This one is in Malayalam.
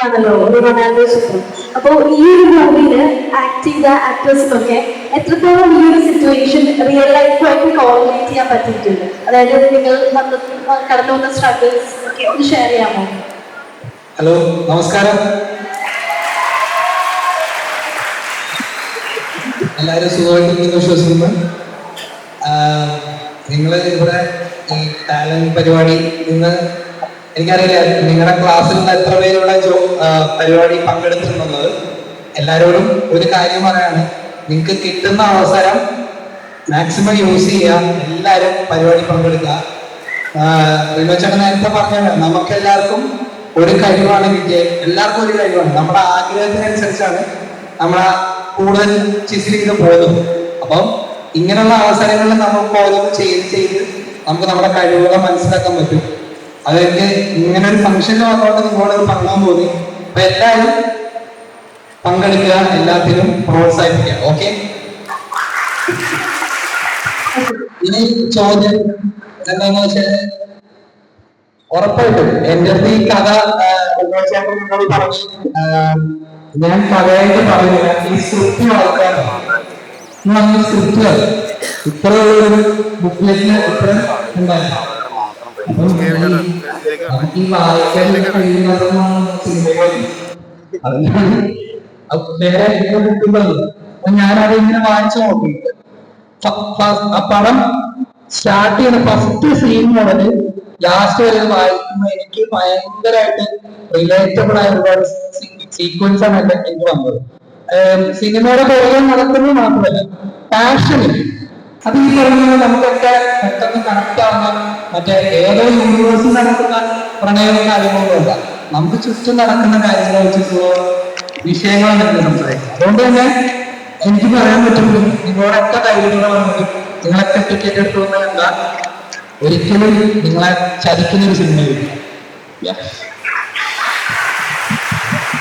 മൂവിയാണല്ലോ ഒരു റൊണാൾഡോ ചിത്രം. അപ്പോൾ ഈ ഒരു മൂവിയിൽ ആക്ട് ചെയ്ത ആക്ടേഴ്സിനൊക്കെ എത്രത്തോളം ഈ ഒരു സിറ്റുവേഷൻ റിയൽ ലൈഫുമായിട്ട് കോർഡിനേറ്റ് ചെയ്യാൻ പറ്റിയിട്ടുണ്ട്? അതായത് നിങ്ങൾ കടന്നു വന്ന സ്ട്രഗിൾസ് ഒക്കെ ഒന്ന് ഷെയർ ചെയ്യാമോ? ഹലോ, നമസ്കാരം. എല്ലാവരും സുഖമായിട്ടിരിക്കുന്നു വിശ്വസിക്കുന്നു. നിങ്ങൾ ഇവിടെ ഈ ടാലന്റ് പരിപാടി ഇന്ന് എനിക്കറിയില്ല നിങ്ങളുടെ ക്ലാസ്സിൽ നിന്ന് എത്ര പേര് ഇവിടെ പരിപാടി പങ്കെടുത്തിട്ടുള്ളത്. എല്ലാവരോടും ഒരു കാര്യം പറയാണ്, നിങ്ങൾക്ക് കിട്ടുന്ന അവസരം മാക്സിമം യൂസ് ചെയ്യുക. എല്ലാവരും പരിപാടി പങ്കെടുക്കുക. റിനോച്ചേട്ടൻ നേരത്തെ പറഞ്ഞാണ്, നമുക്ക് എല്ലാവർക്കും ഒരു കഴിവാണ് കിട്ടിയത്. എല്ലാവർക്കും ഒരു കഴിവാണ്. നമ്മുടെ ആഗ്രഹത്തിനനുസരിച്ചാണ് നമ്മളെ കൂടുതൽ ചിത്രീകരിക്കാൻ പോകുന്നത്. അപ്പം ഇങ്ങനെയുള്ള അവസരങ്ങളിൽ നമുക്ക് ഓരോന്ന് ചെയ്ത് നമുക്ക് നമ്മുടെ കഴിവുകളെ മനസ്സിലാക്കാൻ പറ്റും. അതെനിക്ക് ഇങ്ങനെ ഒരു ഫംഗ്ഷനിൽ വന്നുകൊണ്ട് നിങ്ങളോട് പങ്കെടുക്കാൻ തോന്നി. അപ്പൊ എല്ലാവരും പങ്കെടുക്കുക, എല്ലാത്തിനും പ്രോത്സാഹിപ്പിക്കുക. ഓക്കെ, ഇനി ചോദ്യം എന്താണെന്ന് വെച്ചാൽ ഉറപ്പായിട്ടും എൻ്റെ അടുത്ത് ഈ കഥ നിങ്ങളോട് പറഞ്ഞു. ഞാൻ കഥയായിട്ട് പറയുന്നില്ല, ഈ സ്ക്രിപ്റ്റ് വളർത്താനാണ്. സ്ക്രിപ്റ്റ് ഇത്ര ഒരു ബുക്ക്ലെറ്റിന് ഇത്ര ഉണ്ടായിരുന്നു. നമുക്ക് ഈ വായിക്കാൻ കഴിയുന്നതാണ് സിനിമകൾ. അതിനാണ് വേറെ ബുക്കുള്ളത്. അപ്പൊ ഞാനത് ഇങ്ങനെ വായിച്ചു നോക്കി. ആ പടം സ്റ്റാർട്ട് ചെയ്യുന്ന ഫസ്റ്റ് സീൻ മുതൽ ലാസ്റ്റ് വരെ വായിക്കുമ്പോൾ എനിക്ക് ഭയങ്കരമായിട്ട് റിലേറ്റബിൾ ആയ ഒരുപാട് സീക്വൻസ് ആണ് എനിക്ക് വന്നത്. സിനിമയുടെ പുറകെ നടക്കുന്നത് മാത്രമല്ല, പാഷനിൽ അത് ഈ പറഞ്ഞ നമുക്കൊക്കെ പെട്ടെന്ന് കണക്ട് ആവുന്ന മറ്റേ ഏതോ യൂണിവേഴ്സിൽ നടക്കുന്ന പ്രണയവും കാര്യങ്ങളൊന്നുമല്ല, നമുക്ക് ചുറ്റും നടക്കുന്ന കാര്യങ്ങളെ വെച്ചിട്ടുള്ള വിഷയങ്ങളാണ് എനിക്ക് സംസാരിക്കുന്നത്. അതുകൊണ്ട് തന്നെ എനിക്ക് പറയാൻ പറ്റുള്ളൂ, നിങ്ങളോടൊക്കെ ധൈര്യത്തോടെ വന്നത് നിങ്ങളൊക്കെ ടിക്കറ്റ് എടുത്തുകൊണ്ടല്ല, ഒരിക്കലും നിങ്ങളെ ചതിക്കുന്ന ഒരു സിനിമയില്ല.